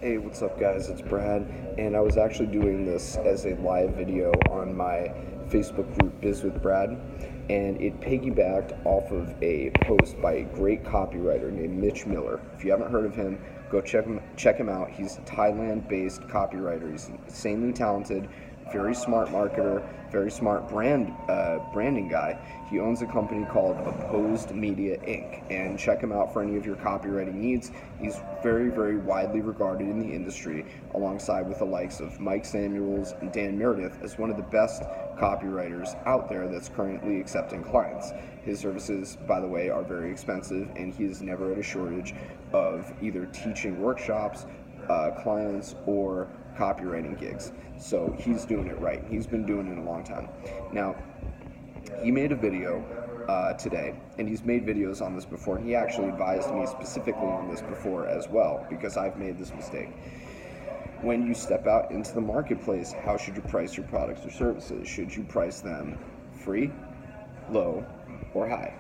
Hey, what's up, guys? It's Brad, and I was actually doing this as a live video on my Facebook group, Biz with Brad, and it piggybacked off of a post by a great copywriter named Mitch Miller. If you haven't heard of him, go check him out. He's a Thailand-based copywriter. He's insanely talented, very smart marketer, very smart branding guy. He owns a company called Opposed Media Inc. And check him out for any of your copywriting needs. He's very, very widely regarded in the industry, alongside with the likes of Mike Samuels and Dan Meredith, as one of the best copywriters out there that's currently accepting clients. His services, by the way, are very expensive, and he is never at a shortage of either teaching workshops, clients, or copywriting gigs. So he's doing it right. He's been doing it a long time. Now, he made a video today, and he's made videos on this before, and he actually advised me specifically on this before as well, because I've made this mistake. When you step out into the marketplace, how should you price your products or services? Should you price them free, low, or high?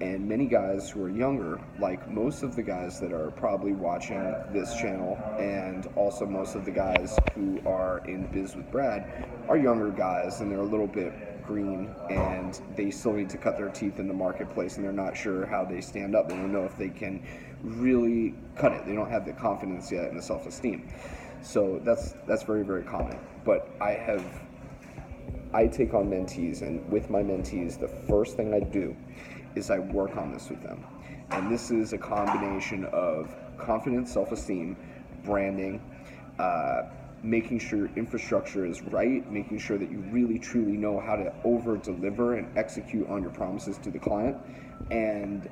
And many guys who are younger, like most of the guys that are probably watching this channel, and also most of the guys who are in Biz with Brad, are younger guys, and they're a little bit green, and they still need to cut their teeth in the marketplace, and they're not sure how they stand up. They don't know if they can really cut it. They don't have the confidence yet and the self-esteem. So that's very, very common. But I take on mentees, and with my mentees, the first thing I do is I work on this with them. And this is a combination of confidence, self-esteem, branding, making sure your infrastructure is right, making sure that you really truly know how to over-deliver and execute on your promises to the client. And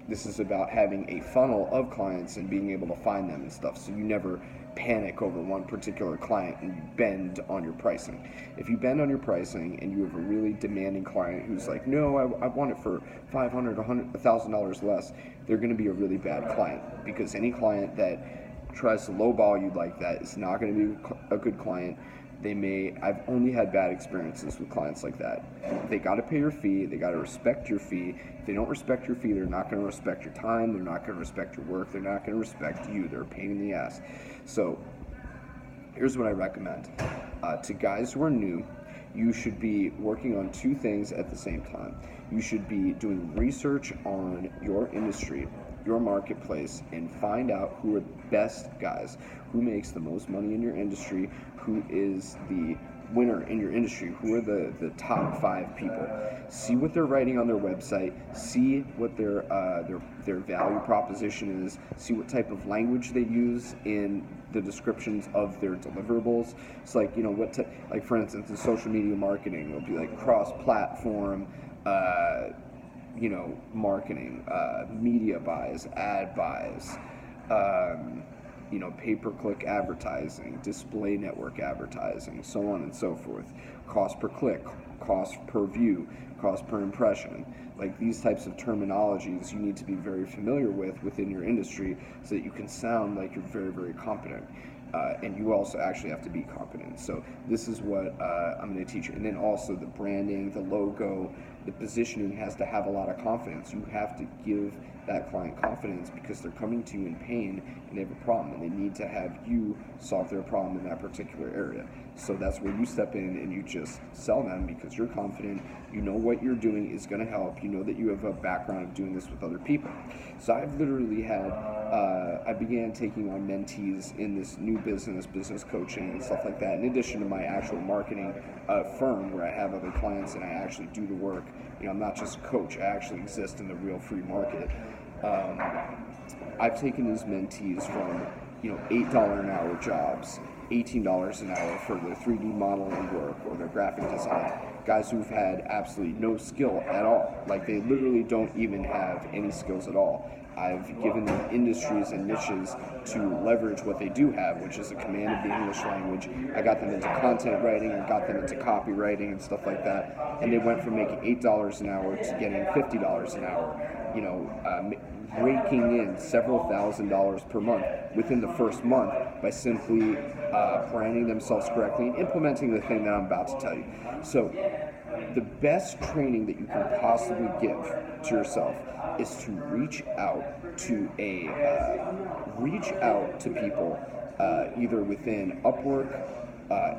this is about having a funnel of clients and being able to find them and stuff, so you never panic over one particular client and bend on your pricing. If you bend on your pricing and you have a really demanding client who's like, no, I want it for $500, $1,000 less, they're going to be a really bad client, because any client that tries to lowball you like that is not going to be a good client. I've only had bad experiences with clients like that. They got to pay your fee. They got to respect your fee. If they don't respect your fee, they're not going to respect your time. They're not going to respect your work. They're not going to respect you. They're a pain in the ass. So here's what I recommend. To guys who are new, you should be working on two things at the same time. You should be doing research on your industry, your marketplace, and find out who are the best guys, who makes the most money in your industry, who is the winner in your industry, who are the top 5 people. See what they're writing on their website, see what their value proposition is, see what type of language they use in the descriptions of their deliverables. It's like, like for instance, in social media marketing, it'll be like cross-platform marketing, media buys, ad buys, pay-per-click advertising, display network advertising, so on and so forth. Cost per click, cost per view, cost per impression. Like these types of terminologies you need to be very familiar with within your industry, so that you can sound like you're very, very competent. And you also actually have to be competent. So this is what I'm going to teach you. And then also the branding, the logo, the positioning has to have a lot of confidence. You have to give that client confidence, because they're coming to you in pain and they have a problem, and they need to have you solve their problem in that particular area. So that's where you step in and you just sell them, because you're confident, you know what you're doing is going to help, you know that you have a background of doing this with other people. So I've literally had, I began taking on mentees in this new business coaching and stuff like that, in addition to my actual marketing firm, where I have other clients and I actually do the work. I'm not just a coach, I actually exist in the real free market. I've taken these mentees from $8 an hour jobs, $18 an hour for their 3D modeling work or their graphic design. Guys who've had absolutely no skill at all. Like they literally don't even have any skills at all. I've given them industries and niches to leverage what they do have, which is a command of the English language. I got them into content writing, I got them into copywriting and stuff like that. And they went from making $8 an hour to getting $50 an hour, raking in several $1,000s per month within the first month by simply branding themselves correctly and implementing the thing that I'm about to tell you. So the best training that you can possibly give to yourself is to reach out to a reach out to people either within Upwork,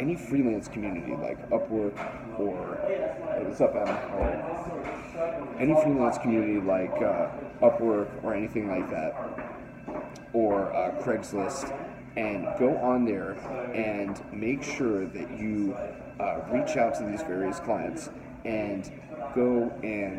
any freelance community like Upwork, or hey, what's up, Adam? All right. Any freelance community like Upwork or anything like that, or Craigslist, and go on there and make sure that you reach out to these various clients and go and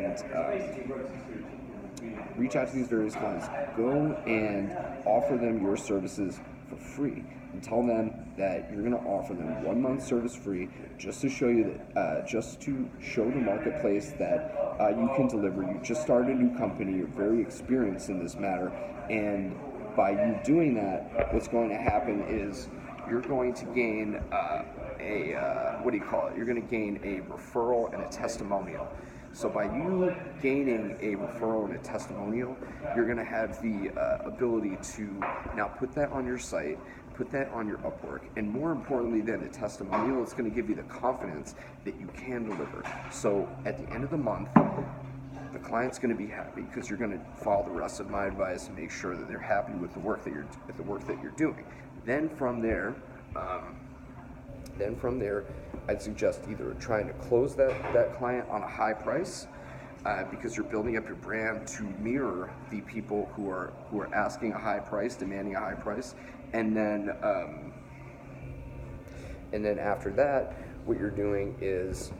reach out to these various clients. Go and offer them your services for free, and tell them that you're going to offer them 1 month service free, just to show you that, just to show the marketplace that you can deliver. You just started a new company. You're very experienced in this matter, and by you doing that, what's going to happen is you're going to gain You're going to gain a referral and a testimonial. So by you gaining a referral and a testimonial, you're going to have the ability to now put that on your site, put that on your Upwork, and more importantly than the testimonial, it's going to give you the confidence that you can deliver. So at the end of the month, the client's going to be happy because you're going to follow the rest of my advice and make sure that they're happy with the work that you're doing. Then from there, I'd suggest either trying to close that client on a high price, because you're building up your brand to mirror the people who are asking a high price, demanding a high price, and then after that, what you're doing is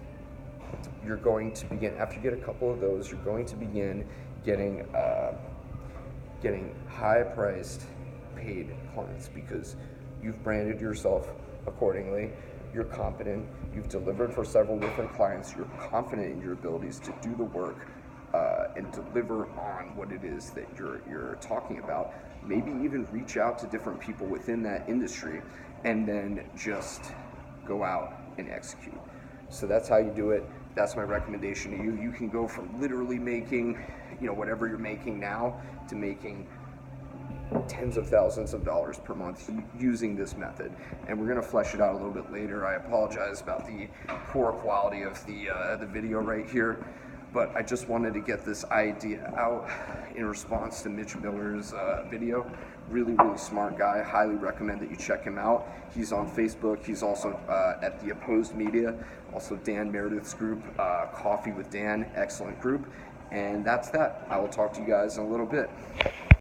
you're going to begin, after you get a couple of those, you're going to begin getting high-priced paid clients, because you've branded yourself accordingly. You're competent. You've delivered for several different clients. You're confident in your abilities to do the work and deliver on what it is that you're talking about. Maybe even reach out to different people within that industry, and then just go out and execute. So that's how you do it. That's my recommendation to you. You can go from literally making, whatever you're making now, to making tens of thousands of dollars per month using this method, and we're going to flesh it out a little bit later. I apologize about the poor quality of the video right here, but I just wanted to get this idea out in response to Mitch Miller's video. Really, really smart guy. Highly recommend that you check him out. He's on Facebook. He's also at the Opposed Media, also Dan Meredith's group, Coffee with Dan, excellent group. And that's that. I will talk to you guys in a little bit.